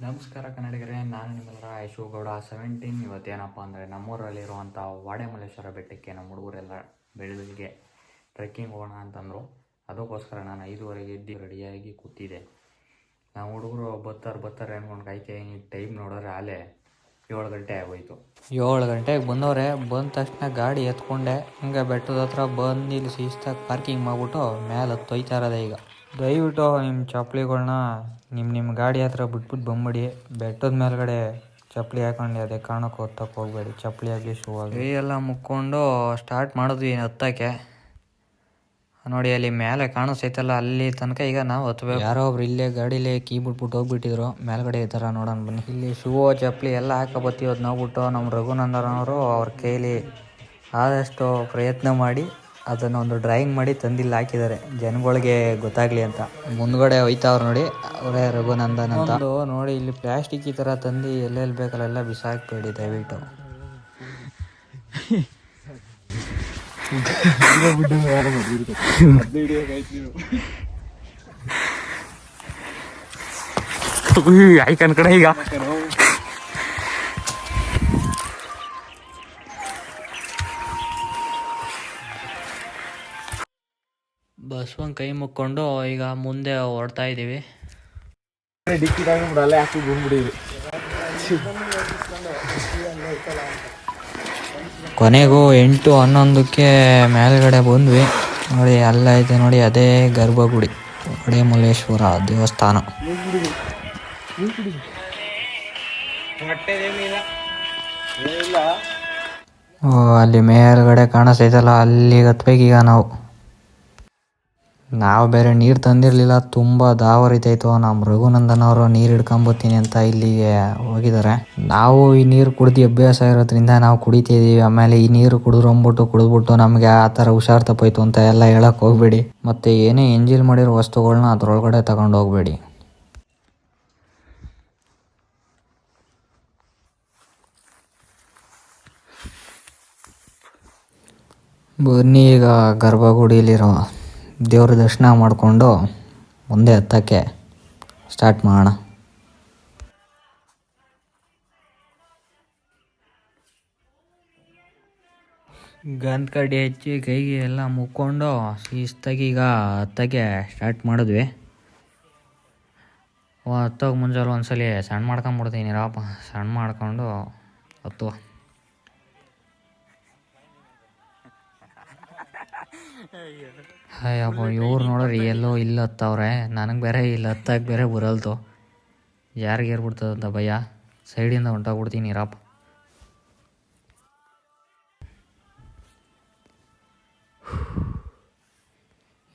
ನಮಸ್ಕಾರ ಕನ್ನಡಿಗರೇ, ನಾನು ನಿಮ್ಮೆಲ್ಲರ ಯಶೋಗೌಡ 17. ಇವತ್ತೇನಪ್ಪ ಅಂದರೆ ನಮ್ಮೂರಲ್ಲಿರುವಂಥ ವಾಡೆಮಲ್ಲೇಶ್ವರ ಬೆಟ್ಟಕ್ಕೆ ನಮ್ಮ ಹುಡುಗರೆಲ್ಲ ಬೆಳಗ್ಗೆ ಟ್ರೆಕ್ಕಿಂಗ್ ಹೋಗೋಣ ಅಂತಂದರು. ಅದಕ್ಕೋಸ್ಕರ ನಾನು 5:30 ಎದ್ದು ರೆಡಿಯಾಗಿ ಕೂತಿದ್ದೆ. ನಾವು ಹುಡುಗರು ಬರ್ತಾರೆ ಅಂದ್ಕೊಂಡು ಕಾಯ್ತೀನಿ. ಟೈಮ್ ನೋಡಿದ್ರೆ ಆಲೇ 7 ಗಂಟೆ ಆಗೋಯ್ತು. 7 ಗಂಟೆಗೆ ಬಂದವ್ರೆ. ಬಂದ ತಕ್ಷಣ ಗಾಡಿ ಎತ್ಕೊಂಡೆ ಹಿಂಗೆ ಬೆಟ್ಟದ ಹತ್ರ ಬಂದು ಇಲ್ಲಿ ಶಿಸ್ತಾಗಿ ಪಾರ್ಕಿಂಗ್ ಮಾಡಿಬಿಟ್ಟು ಮೇಲೆ ತೊಯ್ತಾ ಇರೋದೆ. ಈಗ ದಯವಿಟ್ಟು ನಿಮ್ಮ ಚಪ್ಪಲಿಗಳ್ನ ನಿಮ್ಮ ಗಾಡಿ ಹತ್ರ ಬಿಟ್ಬಿಟ್ಟು ಬಂದ್ಬಿಡಿ. ಬೆಟ್ಟದ ಮೇಲ್ಗಡೆ ಚಪ್ಪಲಿ ಹಾಕೊಂಡು ಅದೇ ಕಾರಣಕ್ಕೆ ಹೊತ್ತಕ್ಕೆ ಹೋಗಬೇಡಿ. ಚಪ್ಪಲಿ ಆಗಲಿ, ಶೂ ಆಗಲಿ. ಎಲ್ಲ ಮುಕ್ಕೊಂಡು ಸ್ಟಾರ್ಟ್ ಮಾಡಿದ್ವಿ ಹತ್ತಕ್ಕೆ. ನೋಡಿ ಅಲ್ಲಿ ಮೇಲೆ ಕಾಣಿಸ್ತೈತಲ್ಲ, ಅಲ್ಲಿ ತನಕ ಈಗ ನಾವು ಹತ್ಬೇಕು. ಯಾರೋ ಒಬ್ರು ಇಲ್ಲೇ ಗಾಡೀಲಿ ಕೀ ಬಿಟ್ಬಿಟ್ಟು ಹೋಗ್ಬಿಟ್ಟಿದ್ರು. ಮೇಲ್ಗಡೆ ಈ ಥರ ನೋಡೋಣ ಬನ್ನಿ. ಇಲ್ಲಿ ಶೂ ಚಪ್ಪಲಿ ಎಲ್ಲ ಹಾಕಬತ್ತೀವಿ. ಅದು ನೋಡ್ಬಿಟ್ಟು ನಮ್ಮ ರಘುನಂದನವರು ಅವ್ರ ಕೈಲಿ ಆದಷ್ಟು ಪ್ರಯತ್ನ ಮಾಡಿ ಅದನ್ನು ಒಂದು ಡ್ರಾಯಿಂಗ್ ಮಾಡಿ ತಂದಿಲ್ಲಿ ಹಾಕಿದ್ದಾರೆ, ಜನಗಳಿಗೆ ಗೊತ್ತಾಗಲಿ ಅಂತ. ಮುಂದ್ಗಡೆ ಹೋಯ್ತಾವ್ರು ನೋಡಿ, ಅವರೇ ರಘುನಂದನ್ ಅಂತ. ನೋಡಿ ಇಲ್ಲಿ ಪ್ಲಾಸ್ಟಿಕ್ ಈ ಥರ ತಂದು ಎಲ್ಲೆಲ್ಲಿ ಬೇಕಲ್ಲೆಲ್ಲ ಬಿಸಾಕಬೇಡಿ ದಯವಿಟ್ಟು. ಆಯ್ಕನ್ ಕಡೆ ಈಗ ಬಸ್ವಂಗೆ ಕೈ ಮುಕ್ಕೊಂಡು ಈಗ ಮುಂದೆ ಹೊರಡ್ತಾ ಇದ್ದೀವಿ. ಕೊನೆಗೂ 8:11ಕ್ಕೆ ಮೇಲ್ಗಡೆ ಬಂದ್ವಿ. ನೋಡಿ ಅಲ್ಲ ಐತೆ ನೋಡಿ, ಅದೇ ಗರ್ಭಗುಡಿ, ವಾಡೆಮಲ್ಲೇಶ್ವರ ದೇವಸ್ಥಾನ. ಅಲ್ಲಿ ಮೇಲ್ಗಡೆ ಕಾಣಿಸ್ತೈತಲ್ಲ, ಅಲ್ಲಿಗೆ ಹತ್ಬೇಕೀಗ ನಾವು ಬೇರೆ ನೀರು ತಂದಿರಲಿಲ್ಲ. ತುಂಬ ದಾವರಿತಾಯಿತು. ನಮ್ಮ ರಘುನಂದನ್ ಅವರು ನೀರು ಹಿಡ್ಕೊಂಬತ್ತೀನಿ ಅಂತ ಇಲ್ಲಿಗೆ ಹೋಗಿದ್ದಾರೆ. ನಾವು ಈ ನೀರು ಕುಡ್ದು ಅಭ್ಯಾಸ ಇರೋದ್ರಿಂದ ನಾವು ಕುಡಿತಿದ್ದೀವಿ. ಆಮೇಲೆ ಈ ನೀರು ಕುಡಿದ್ಬಿಟ್ಟು ನಮಗೆ ಆ ಥರ ಹುಷಾರು ತಪ್ಪೋಯ್ತು ಅಂತ ಎಲ್ಲ ಹೇಳಕ್ಕೆ ಹೋಗಬೇಡಿ. ಮತ್ತು ಏನೇ ಎಂಜಿಲ್ ಮಾಡಿರೋ ವಸ್ತುಗಳನ್ನ ಅದರೊಳಗಡೆ ತಗೊಂಡು ಹೋಗಬೇಡಿ. ಬನ್ನಿ ಈಗ ಗರ್ಭಗುಡಿಯಲ್ಲಿರೋ ದೇವ್ರ ದರ್ಶನ ಮಾಡಿಕೊಂಡು ಮುಂದೆ ಹತ್ತಕ್ಕೆ ಸ್ಟಾರ್ಟ್ ಮಾಡೋಣ. ಗಂಧ ಕಡ್ಡಿ ಹಚ್ಚಿ ಕೈಗೆ ಎಲ್ಲ ಮುಕ್ಕೊಂಡು ಶಿಸ್ತಾಗಿ ಈಗ ಹತ್ತಕ್ಕೆ ಸ್ಟಾರ್ಟ್ ಮಾಡಿದ್ವಿ. ಹತ್ತೋಗಿ ಮುಂಜಾನೆ ಒಂದ್ಸಲಿ ಸಣ್ಣ ಮಾಡ್ಕೊಂಬಿಡ್ತೀನಿ ರಾಪ. ಸಣ್ಣ ಮಾಡ್ಕೊಂಡು ಹತ್ತುವ. ಅಯ್ಯಪ್ಪ, ಇವ್ರು ನೋಡ್ರಿ ಎಲ್ಲೋ ಇಲ್ಲಿ ಹತ್ತವ್ರೆ. ನನಗೆ ಬೇರೆ ಇಲ್ಲಿ ಹತ್ತಕ್ಕೆ ಬೇರೆ ಬರಲ್ತು. ಯಾರಿಗೆ ಏರ್ಬಿಡ್ತದಂತ ಭಯ. ಸೈಡಿಂದ ಹೊಂಟೋಗ್ಬಿಡ್ತೀನಿ ರಾಪ.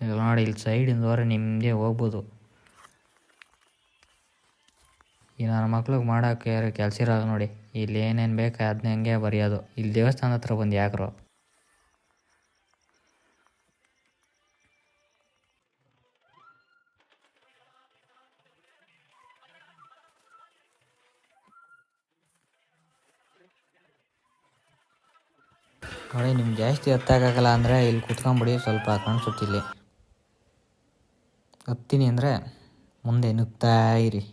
ಈಗ ನೋಡಿ ಇಲ್ಲಿ ಸೈಡಿಂದ ಹೋದ್ರೆ ನಿಮಗೆ ಹೋಗ್ಬೋದು. ಈ ನನ್ನ ಮಕ್ಳಿಗೆ ಮಾಡೋಕ್ಕೆ ಕೆಲಸ ಇರೋದು ನೋಡಿ. ಇಲ್ಲಿ ಏನೇನು ಬೇಕು ಅದನ್ನ ಹಂಗೆ ಬರೆಯೋದು. ಇಲ್ಲಿ ದೇವಸ್ಥಾನದ ಹತ್ರ ಬಂದು ಯಾಕ್ರು. ನೋಡಿ ನಿಮ್ಗೆ ಜಾಸ್ತಿ ಹತ್ತಕ್ಕಾಗಲ್ಲ ಅಂದರೆ ಇಲ್ಲಿ ಕುತ್ಕೊಂಬಿಡಿ. ಸ್ವಲ್ಪ ಕಾಣಿಸುತ್ತಿಲ್ಲಿ ಹತ್ತೀನಿ ಅಂದರೆ ಮುಂದೆ ನುಗ್ತಾ ಇರಿ.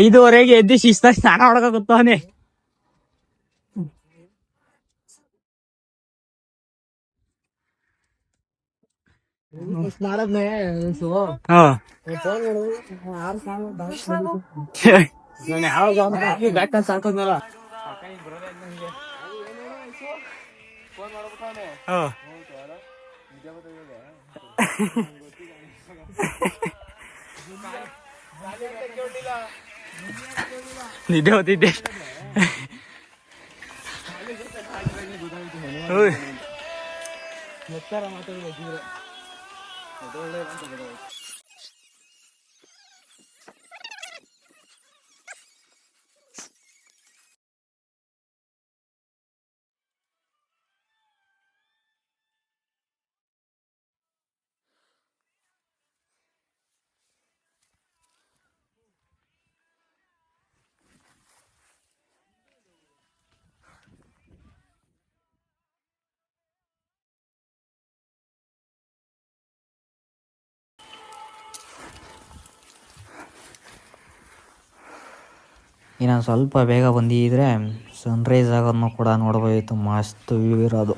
ಐದುವರೆಗೆ ಎದ್ದು ಶಿಸ್ತಾಗಿ ಸ್ನಾನ ಮಾಡಕ ಗೊತ್ತವನೆ. ನಿದ್ದೆ ಹೋತಿದ್ದೆ. ಇನ್ನು ಸ್ವಲ್ಪ ಬೇಗ ಬಂದಿದ್ದರೆ ಸನ್ರೈಸ್ ಆಗೋದನ್ನು ಕೂಡ ನೋಡ್ಬೋದಿತ್ತು. ಮಸ್ತ್ ವ್ಯೂ ಇರೋದು.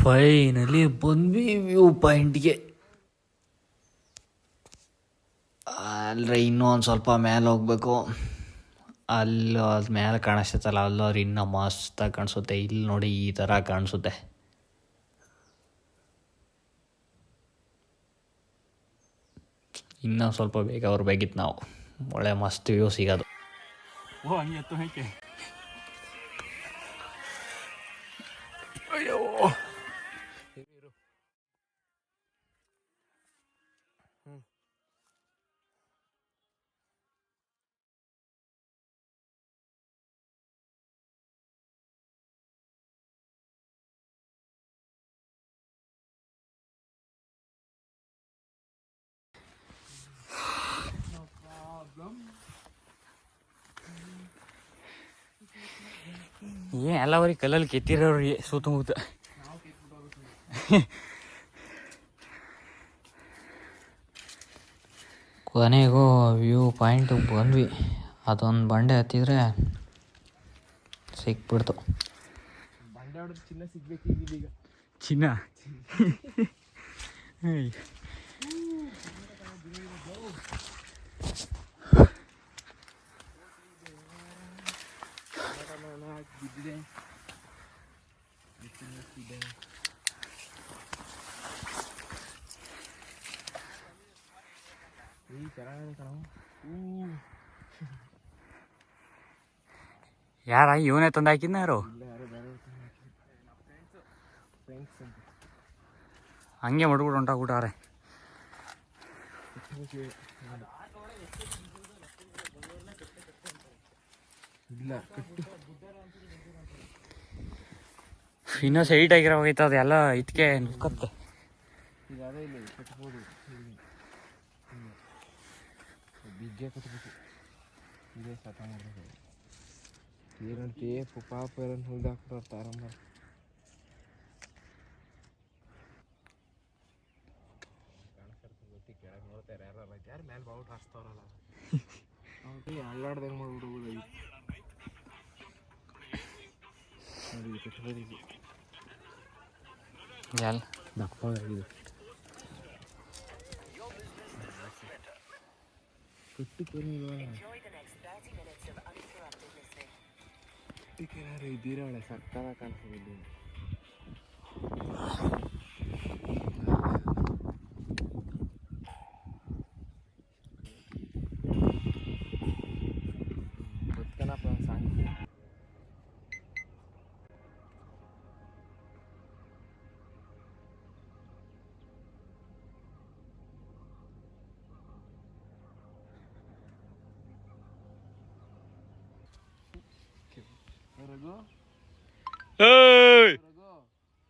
ಫೈನಲಿ ಬಂದ್ವಿ ವ್ಯೂ ಪಾಯಿಂಟ್ಗೆ. ಅಲ್ಲರೆ ಇನ್ನೂ ಒಂದು ಸ್ವಲ್ಪ ಮೇಲೆ ಹೋಗ್ಬೇಕು. ಅಲ್ಲಿ ಅದು ಮೇಲೆ ಕಾಣಿಸ್ತೈತಲ್ಲ, ಅಲ್ಲವ್ರು ಇನ್ನೂ ಮಸ್ತಾಗಿ ಕಾಣಿಸುತ್ತೆ. ಇಲ್ಲಿ ನೋಡಿ ಈ ಥರ ಕಾಣಿಸುತ್ತೆ. ಇನ್ನೂ ಸ್ವಲ್ಪ ಬೇಗ ಬರ್ಬೇಕಿತ್ತು ನಾವು. ಒಳ್ಳೆ ಮಸ್ತ್ ವ್ಯೂ ಸಿಗೋದು. ಅಯ್ಯೋ ಏನ್ ಎಲ್ಲವರಿಗೆ ಕಲ್ಲಲ್ಲಿ ಕೆತ್ತಿರೋರು ಸುತ್ತಮುತ್ತ. ಕೊನೆಗೂ ವ್ಯೂ ಪಾಯಿಂಟಿಗೆ ಬಂದ್ವಿ. ಅದೊಂದು ಬಂಡೆ ಹತ್ತಿದ್ರೆ ಸಿಕ್ಬಿಡ್ತು. ಚಿನ್ನ ಸಿಗ್ಬೇಕೀಗ. ಚಿನ್ನ ಯಾರ ಇವನೇ ತಂದು ಹಾಕಿದ್ನ ಯಾರು? ಹಂಗೆ ಮಾಡ್ಬಿಟ್ಟು ಹೊಂಟಾಗ್ಬಿಟ್ಟಾರೆ. ಇನ್ನೂ ಸೈಟ್ ಆಗಿರೋ ಹೋಗೈತೆ ಅದೆಲ್ಲ ಇದಕ್ಕೆ ನುಕ್ಕತ್ತೆ. ಇದ್ದೀರ ಒಳ್ಳೆ ಸಕ್ಕದ ಕಾಣಿಸ್ತಿದೆ.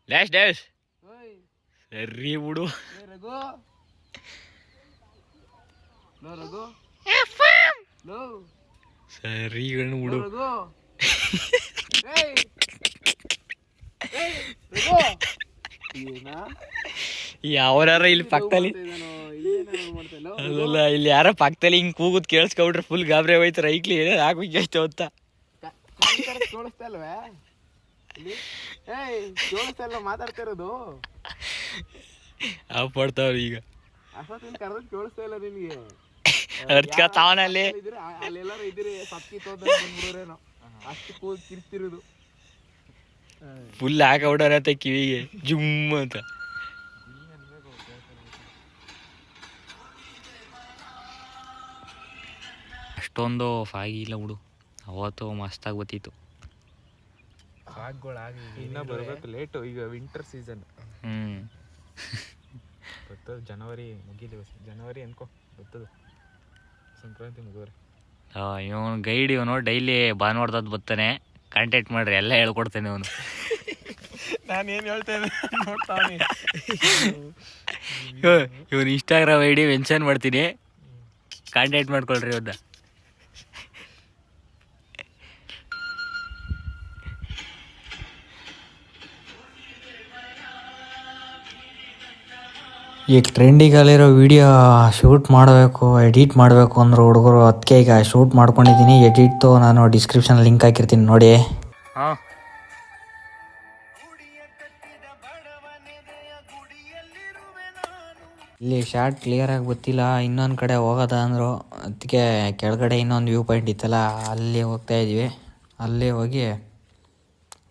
ಡ್ಯಾಶ್ ಡ್ಯಾಶ್ ಸರಿ ಬಿಡು. ಸರಿ ಗಣ್ಣು ಬಿಡು. ಯಾವ್ಯಾರ ಇಲ್ಲಿ ಪಕ್ಕದಲ್ಲಿ ಅಲ್ಲ, ಇಲ್ಲಿ ಯಾರ ಪಕ್ಕದಲ್ಲಿ ಹಿಂಗ್ ಕೂಗುದ್ ಕೇಳಿಸ್ಕೊಬಿಟ್ರೆ ಫುಲ್ ಗಾಬರಿ ಹೋಯ್ತು. ರೈಕ್ಲಿ ಏನೇ ಹಾಕ್ಬೇಕು ಎಷ್ಟು ಅಂತ ಮಾತಾಡ್ತಿರೋದು ಪಡ್ತಾವ್ರಿ ಈಗ. ತಾವನಲ್ಲಿ ಫುಲ್ ಹಾಕಬಿಟ್ಟಾರತ್ತ ಕಿವಿಗೆ ಜುಮ್ ಅಂತ. ಅಷ್ಟೊಂದು ಫಾಗಿ ಇಲ್ಲ ಬಿಡು. ಅವತ್ತು ಮಸ್ತಾಗಿ ಗೊತ್ತಿತ್ತು. ಇನ್ನ ಬರ್ಬೇಕು ಲೇಟು. ಈಗ ವಿಂಟರ್ ಸೀಸನ್ ಬರ್ತದ. ಜನವರಿ ಮುಗಿಲಿ. ಜನವರಿ ಅನ್ಕೋ ಬರ್ತದ. ಸಂಕ್ರಾಂತಿ ಮುಗಿದ್ರೆ ಇವನು ಗೈಡ್. ಇವನು ಡೈಲಿ ಭಾನುವಾರದದ್ದು ಬರ್ತಾನೆ. ಕಾಂಟ್ಯಾಕ್ಟ್ ಮಾಡ್ರಿ, ಎಲ್ಲ ಹೇಳ್ಕೊಡ್ತಾನೆ ಅವನು. ನಾನೇನು ಹೇಳ್ತಾ ಇದ್ದೆ ನೋಡ್ತಾವನಿ. ಇವ್ನು ಇನ್ಸ್ಟಾಗ್ರಾಮ್ ಐ ಡಿ ಮೆನ್ಷನ್ ಮಾಡ್ತೀನಿ, ಕಾಂಟ್ಯಾಕ್ಟ್ ಮಾಡ್ಕೊಳ್ರಿ ಅವ್ರನ್ನ. ಈಗ ಟ್ರೆಂಡಿಗಲ್ಲಿರೋ ವಿಡಿಯೋ ಶೂಟ್ ಮಾಡಬೇಕು, ಎಡಿಟ್ ಮಾಡಬೇಕು ಅಂದರು ಹುಡುಗರು. ಅದಕ್ಕೆ ಈಗ ಶೂಟ್ ಮಾಡ್ಕೊಂಡಿದ್ದೀನಿ. ಎಡಿಟ್ದು ನಾನು ಡಿಸ್ಕ್ರಿಪ್ಷನ್ ಲಿಂಕ್ ಹಾಕಿರ್ತೀನಿ ನೋಡಿ. ಹಾಂ, ಇಲ್ಲಿ ಶಾರ್ಟ್ ಕ್ಲಿಯರಾಗಿ ಗೊತ್ತಿಲ್ಲ, ಇನ್ನೊಂದು ಕಡೆ ಹೋಗೋದ ಅಂದರು. ಅದಕ್ಕೆ ಕೆಳಗಡೆ ಇನ್ನೊಂದು ವ್ಯೂ ಪಾಯಿಂಟ್ ಇತ್ತಲ್ಲ, ಅಲ್ಲಿ ಹೋಗ್ತಾ ಇದ್ವಿ. ಅಲ್ಲೇ ಹೋಗಿ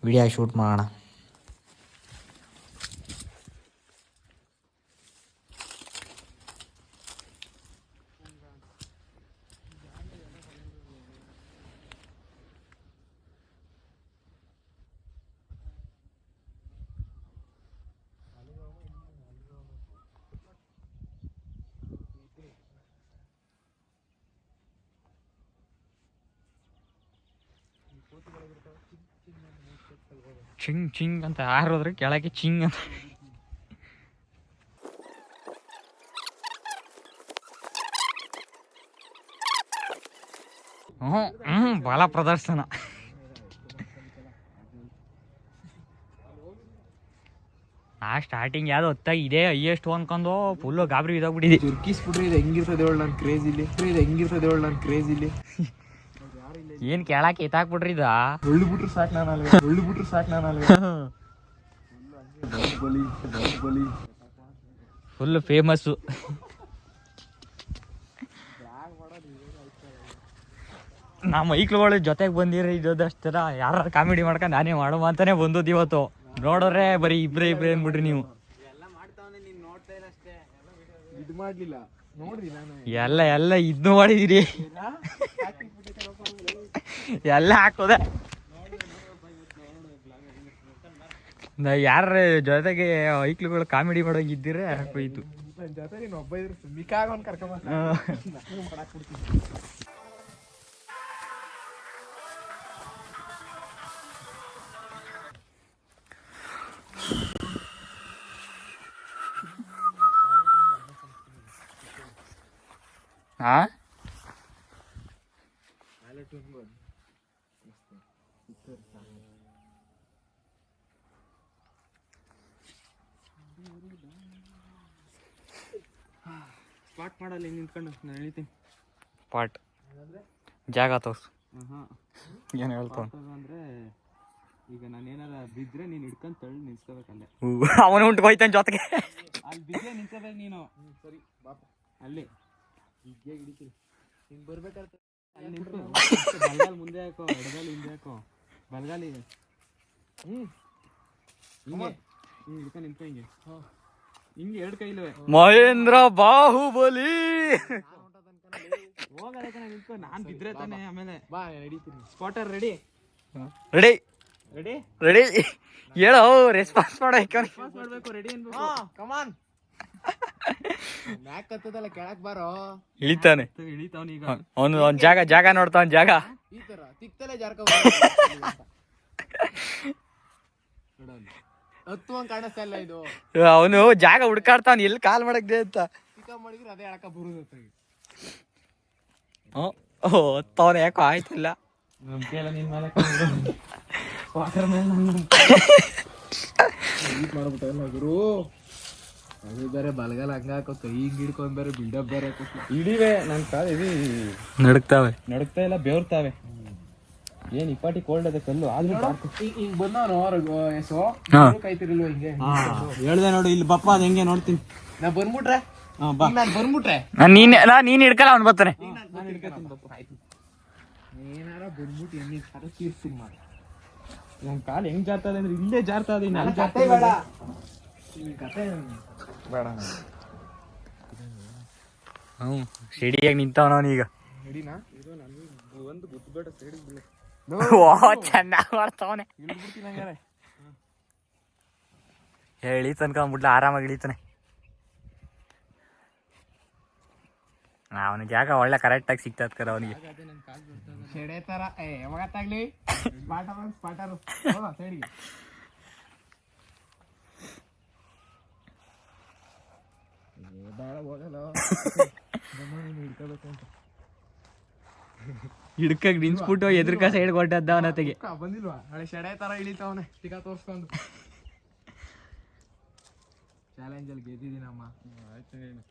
ವಿಡಿಯೋ ಶೂಟ್ ಮಾಡೋಣ. ಚಿಂಗ್ ಚಿಂಗ್ ಅಂತ ಹಾರೋದ್ರೆ ಕೆಳಗೆ ಚಿಂಗ್ ಅಂತ. ಬಾಲ ಪ್ರದರ್ಶನ. ಸ್ಟಾರ್ಟಿಂಗ್ ಯಾವ್ದು ಹೊತ್ತಾಗಿ ಇದೆ ಹೈಯೆಸ್ಟ್ ಅನ್ಕೊಂಡು ಫುಲ್ಲು ಗಾಬರಿ ಇದಾಗ್ಬಿಟ್ಟಿದೆ. ಚುರ್ಕಿಸ್ಬಿಟ್ರಿ ಇದು ಹೆಂಗಿರ್ತದೆ ಹೇಳಿ ನಾನು ಕ್ರೇಜ್ ಇಲ್ಲಿ, ಇದು ಹೆಂಗಿರ್ತದೆ ಹೇಳಿ ನಾನು ಕ್ರೇಜ್ ಇಲ್ಲಿ. ಏನ್ ಕೇಳಕ್ಕೆ ಎತ್ತಾಕ್ಬಿಟ್ರಿ ಇದ ಒಳ್ಳಿಬಿಟ್ರು ಸಾಕು ನಾನು ಅಲ್ವೇ. Full famous. ನಮ್ಮ ಮೈಕ್ಳುಗಳು ಜೊತೆಗೆ ಬಂದಿರಿ ಇದಷ್ಟರ ಯಾರು ಕಾಮಿಡಿ ಮಾಡ್ಕೊಂಡು ನಾನೇ ಮಾಡುವ ಅಂತಾನೆ ಬಂದದ್ದು ಇವತ್ತು. ನೋಡೋರೆ ಬರೀ ಇಬ್ರೇ ಅಂದ್ಬಿಟ್ರಿ ನೀವು. ಎಲ್ಲ ಇದ್ನು ಮಾಡಿದಿರಿ, ಎಲ್ಲ ಹಾಕೋದೆ. ಯಾರ ಜೊತೆಗೆ ಐಕ್ಳುಗಳು ಕಾಮಿಡಿ ಮಾಡೋಂಗಿದ್ದೀರ ಹಾಕೋಯ್ತು. ಹಾ, ಸ್ಪಾಟ್ ಮಾಡಲ್ಲ ನಿಂತ್ಕೊಂಡು ನಾನು ಹೇಳ್ತೀನಿ. ಪಾಟ್ ಜಾಗ ತೋರ್ಸು. ಏನು ಹೇಳ್ತಾವ ಅಂದ್ರೆ ಈಗ ನಾನು ಏನಾರ ಬಿದ್ರೆ ನೀನು ಹಿಡ್ಕೊಂಡು ತಳ್ಳಿ ನಿಲ್ಸ್ಕೋಬೇಕಲ್ಲೇ. ಅವನು ಉಂಟು ಹೋಯ್ತಾನೆ ಜೊತೆಗೆ. ಅಲ್ಲಿ ಬಿದ್ದೆ ನಿಲ್ಸಬೇಕು ನೀನು. ಸರಿ ಬಾಪ ಅಲ್ಲಿ ಬಿದ್ದೆ ಹಿಡಿತೀರಿ. ಹಿಂಗೆ ಬರ್ಬೇಕಾದ್ರೆ ಅಲ್ಲಿ ನಿಂತು ಬಲ್ಗಾಲ್ ಮುಂದೆ ಹಾಕೋ, ಎಡಗಾಲಿ ಹಿಂದೆ ಹಾಕೋ, ಬಲ್ಗಾಲಿ ಹಿಂಗೆ ಹಿಂಗೆ ಹಿಡ್ಕೊಂಡು ನಿಂತ್ಕೊ. ಹಿಂಗೆ ಎರಡು ಕೈಲುವೆ ಮಹೇಂದ್ರ ಬಾಹುಬಲಿ. ಹೋಗಲ್ಲ ನಿಂತ್ಕೊ, ನಾನು ಬಿದ್ರೆ ತಾನೆ. ಆಮೇಲೆ ಬಾ ಹಿಡಿತೀನಿ. ಸ್ಪಾಟರ್ ರೆಡಿ ರೆಡಿ ರೆಡಿ ರೆಡಿ ಹೇಳೋ, ರೆಸ್ಪಾನ್ಸ್ ಮಾಡಬೇಕು. ರೆಡಿ ಅನ್ಬೇಕು. ಕಮಾನ್ ಮ್ಯಾಕ್ ಹತ್ತದಲ್ಲ, ಕೆಳಕ್ ಬಾರೋ. ಇಳಿತಾನೆ, ಇಳಿತಾವನ ಈಗ. ಅವನು ಜಾಗ ನೋಡ್ತಾವ. ಜಾಗ ಈ ತರ ತಿಕ್ತಲೇ ಜಾರ್ಕ ಹತ್ತುವಂಗ್ ಕಾಣಿಸ್ತಾ ಇಲ್ಲ ಇದು. ಅವನು ಜಾಗ ಹುಡ್ಕಾಡ್ತಾವ, ಎಲ್ಲಿ ಕಾಲ್ ಮಾಡಕ್ದೆ ಅಂತ. ಚಿಕ್ಕ ಮಾಡಿದ್ರೆ ಅದೇ ಎಳಕ ಬರುದು. ಹತ್ತವನ ಯಾಕೋ ಆಯ್ತಿಲ್ಲ. ನಂಬಿಕೆ ಇಲ್ಲ ನಿನ್ ಮೇಲೆ. ವಾಟರ್ ಮೇಲೆ ಮಾಡ್ಬಿಟ್ಟಲ್ಲ ಗುರು. ಅದು ಬೇರೆ ಬಲಗಾಲ ಹಂಗ ಹಾಕೋ, ಕೈ ಹಿಂಗ್ ಹಿಡ್ಕೊಂಡ್ ಬೇರೆ ಬಿಲ್ಡಪ್ ಬೇರೆ ಹಿಡಿವೆ. ನನ್ ಕಾಲ ಇದು ನಡುಕ್ತಾ ಇಲ್ಲ, ಬೆವರ್ತಾವೆ. ಏನ್ ಇಪ್ಪಾಟಿ ಕೋಲ್ಡ್ ಅದ ಕಲ್ಲು ಆದ್ರೂ ಹಿಂಗ್ ಬಂದವನು ಎಸೋ ಕೈತಿರಲ್ವ ಹಿಂಗೆ ಹೇಳ್ದೆ ನೋಡು. ಇಲ್ಲಿ ಬಪ್ಪ ಅದ್ ಹೆಂಗೆ ನೋಡ್ತೀನಿ. ನಾ ಬಂದ್ಬಿಟ್ರೆ ನಾನ್ ಬಂದ್ಬಿಟ್ರೆ ನೀನ್ ಹಿಡ್ಕಲ್ಲ, ಅವ್ನು ಬರ್ತಾನೆ. ಏನಾರ ಬಂದ್ಬಿಟ್ಟು ಎಣ್ಣೆ ತರ ತೀರ್ಸ್ತೀನಿ ಮಾಡಿ. ನನ್ ಕಾಲು ಹೆಂಗ್ ಜಾರ್ತದೆ ಅಂದ್ರೆ ಇಲ್ಲೇ ಜಾರ್ತಾ ಇದೆ. ಕತೆ ಬೇಡ. ಸಿಡಿಯಾಗಿ ನಿಂತವನವನೀಗ. ಹಿಡಿನಾ ಇದು ನನಗೆ ಒಂದು ಗೊತ್ತಬೇಡ. ಸೈಡಿಗೆ ಬೀಳ. ಚೆನ್ನಾಗಿ ಮಾಡ್ತಾವನೆ. ಹೇಳಿ ತನಕ ಬಿಡ್ಲ, ಆರಾಮಾಗಿ ಇಳಿತಾನೆ. ಅವನ ಜಾಗ ಒಳ್ಳೆ ಕರೆಕ್ಟಾಗಿ ಸಿಗ್ತದ ಕರ ಅವನಿಗೆ. ಸೆಡೆ ತರ ಯಾವಾಗತ್ತಾಗ್ಲಿ ಸ್ಪಾಟರ್ ಸೈಡ್ಗೆ ಬೇಡ ಹೋಗಲ್ಲ ಹಿಡ್ಕೋಬೇಕು ಅಂತ ಹಿಡ್ಕಕ್ ನಿನ್ಸ್ಬಿಟ್ಟು ಎದುರ್ಕ ಸೈಡ್ ಕೊಟ್ಟದ್ದ ಅವನತೆಗೆ ಬಂದಿಲ್ವಾ ಹಳೆ ಶೆಡೆ ತರ ಇಳಿತಾವನೆ ಟಿಕಾ ತೋರ್ಸ್ಕೊಂಡು ಚಾಲೆಂಜಲ್ಲಿ ಗೆದ್ದಿದ್ದೀನಮ್ಮ. ಆಯ್ತು ಹೇಳಿ.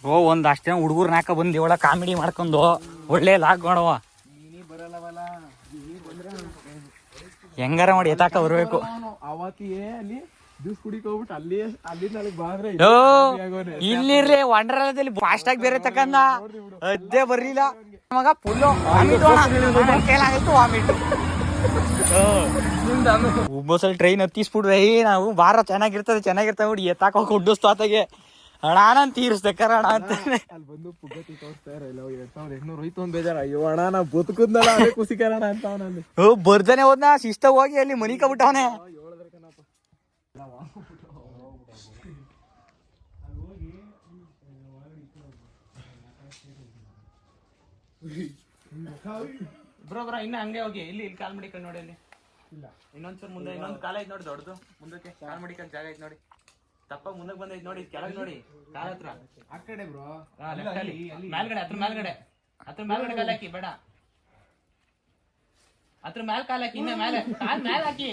ಓ ಒಂದ್ ಅಷ್ಟು ಜನ ಹುಡುಗರ್ನ ಹಾಕ ಬಂದು ಇವಳ ಕಾಮಿಡಿ ಮಾಡ್ಕೊಂಡು ಒಳ್ಳೆ ಲಾಗ್ ಮಾಡವ ನೀನೇ ಬರಲ್ಲವಲ್ಲ ಹೆಂಗಾರ ಮಾಡಿ ಎತ್ತಾಕ ಬರ್ಬೇಕು. ಅವತ್ತಿಯೇ ಅಲ್ಲಿ ಜ್ಯೂಸ್ ಕುಡಿಕ್ ಹೋಗ್ಬಿಟ್ಟು ಅಲ್ಲಿಂದ ಅಲ್ಲಿಗೆ ಬಾಂದ್ರೆ ಇಲ್ಲಿರ್ಲಿ ವಂಡರ್ಲಾದಲ್ಲಿ ಫಾಸ್ಟ್ ಆಗಿ ಬೇರೆ ತಕಂದ ಅದ್ದೇ ಬರ್ಲಿಲ್ಲ ಮಗ ಫುಲ್ ವಾಮಿಟ್ ಒಬ್ಬಸಲ ಟ್ರೈನ್ ಹತ್ತಿಸ್ಬಿಡ್ವೆ ನಾವು ಬಾರ ಚೆನ್ನಾಗಿರ್ತದೆ ಬಿಡಿ ಎತ್ತಾಕ ಹುಡ್ಡಿಸ್ತಾತೆಗೆ ಅಣ್ಣ ನಾನು ತೀರಿಸ್ಬೇಕಾರ ಅಣ್ಣ ಅಂತ ಅಲ್ಲಿ ಬಂದು ಪುಗ್ಗತಿ ತೋರಿಸ್ತಾ ಇರಲ್ಲ 2800 ಹೋಯ್ತು ಒಂದ್ ಬೇಜಾರ. ಅಯ್ಯೋ ಅಣ್ಣ ನಾ ಬದುಕುದ್ನಲ್ಲ ಅದೇ ಖುಷಿಕರಣ ಅಂತ ಅವನಲ್ಲಿ ಬರ್ದನೆ ಹೋದ್ನ ಶಿಸ್ತ ಹೋಗಿ ಅಲ್ಲಿ ಮನಿ ಕಬಿಟ್ಟವನೆ. ಬ್ರೋ ಇನ್ನ ಹಂಗೆ ಹೋಗಿ ಇಲ್ಲಿ ಕಾಲ್ ಮಡಿಕೊಂಡು ನೋಡಿ ಅಲ್ಲಿ ಇಲ್ಲ ಇನ್ನೊಂದ್ಸಲ ಮುಂದೆ ಇನ್ನೊಂದು ಕಾಲ ಐತ್ ನೋಡಿ ದೊಡ್ಡದು ಮುಂದಕ್ಕೆ ಕಾಲ್ ಮಡಿಕೊಂಡು ಜಾಗ ಐತ್ ನೋಡಿ ತಪ್ಪ ಮುಂದಕ್ಕೆ ಬಂದೈತ್ ನೋಡಿ ಕೆಳಗೆ ನೋಡಿ ಕಾಲ ಹತ್ರ ಆ ಕಡೆ ಬ್ರೋ ಮೇಲ್ಗಡೆ ಹತ್ರ ಮೇಲ್ಗಡೆ ಕಾಲ್ ಹಾಕಿ ಬೇಡ ಹತ್ರ ಮ್ಯಾಲ್ ಕಾಲ್ ಹಾಕಿ ಇನ್ನ ಮೇಲೆ ಕಾಲ್ ಮ್ಯಾಲ್ ಹಾಕಿ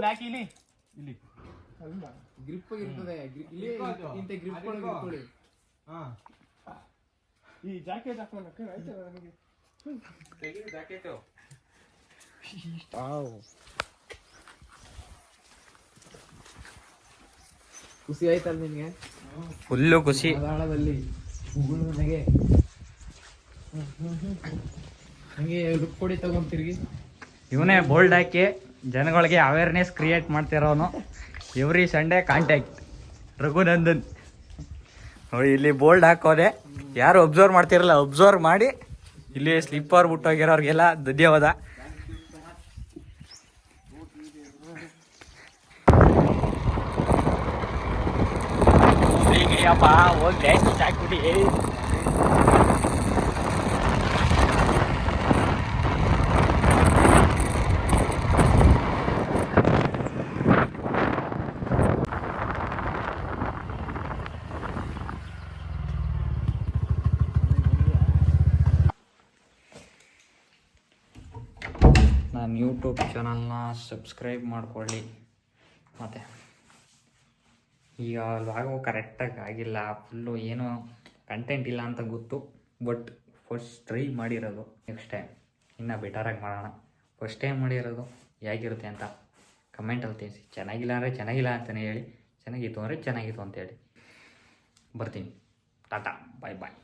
ಹಾಕಿ ಇಲ್ಲಿ ಗ್ರಿಪ್ ಇರ್ತದೆ ಇಂತ ಗ್ರಿಪ್ ಒಳಗೆ ಈ ಜಾಕೆಟ್ ಹಾಕೋಣ ಜಾಕೆಟ್ ಖುಷಿ ಆಯ್ತಲ್ಲ ನಿನ್ಗೆ? ಫುಲ್ಲು ಖುಷಿ. ದಾಳದಲ್ಲಿ ನನಗೆ ಹಂಗೆ ಲುಕ್ ಕೊಡಿ ತಗೊಂಡ್ ತಿರ್ಗಿ ಇವನೇ ಬೋಲ್ಡ್ ಹಾಕಿ ಜನಗಳಿಗೆ ಅವೇರ್ನೆಸ್ ಕ್ರಿಯೇಟ್ ಮಾಡ್ತಿರೋನು. Every Sunday contact Raghunandan. ನೋಡಿ ಇಲ್ಲಿ ಬೋಲ್ಡ್ ಹಾಕೋದೆ, ಯಾರು ಅಬ್ಸರ್ವ್ ಮಾಡ್ತಿರಲ್ಲ ಅಬ್ಸರ್ವ್ ಮಾಡಿ ಇಲ್ಲಿ ಸ್ಲಿಪ್ಪರ್ ಬಿಟ್ಟೋಗಿರೋರಿಗೆಲ್ಲ ಧನ್ಯವಾದ. ಅಪ್ಪ ಹೋಗಿ ಹಾಕ್ಬಿಟ್ಟು ನನ್ನ ಯೂಟ್ಯೂಬ್ ಚಾನಲ್ನ ಸಬ್ಸ್ಕ್ರೈಬ್ ಮಾಡ್ಕೊಳ್ಳಿ. ಮತ್ತು ಈಗ ಲಾಗು ಕರೆಕ್ಟಾಗಿ ಆಗಿಲ್ಲ, ಫುಲ್ಲು ಏನೋ ಕಂಟೆಂಟ್ ಇಲ್ಲ ಅಂತ ಗೊತ್ತು. ಬಟ್ ಫಸ್ಟ್ ಟ್ರೈ ಮಾಡಿರೋದು, ನೆಕ್ಸ್ಟ್ ಟೈಮ್ ಇನ್ನೂ ಬೆಟರಾಗಿ ಮಾಡೋಣ. ಫಸ್ಟ್ ಟೈಮ್ ಮಾಡಿರೋದು ಹೇಗಿರುತ್ತೆ ಅಂತ ಕಮೆಂಟಲ್ಲಿ ತಿಳಿಸಿ. ಚೆನ್ನಾಗಿಲ್ಲ ಅಂದರೆ ಚೆನ್ನಾಗಿಲ್ಲ ಅಂತಲೇ ಹೇಳಿ, ಚೆನ್ನಾಗಿತ್ತು ಅಂದರೆ ಚೆನ್ನಾಗಿತ್ತು ಅಂತೇಳಿ. ಬರ್ತೀನಿ. ಟಾಟಾ, ಬಾಯ್ ಬಾಯ್.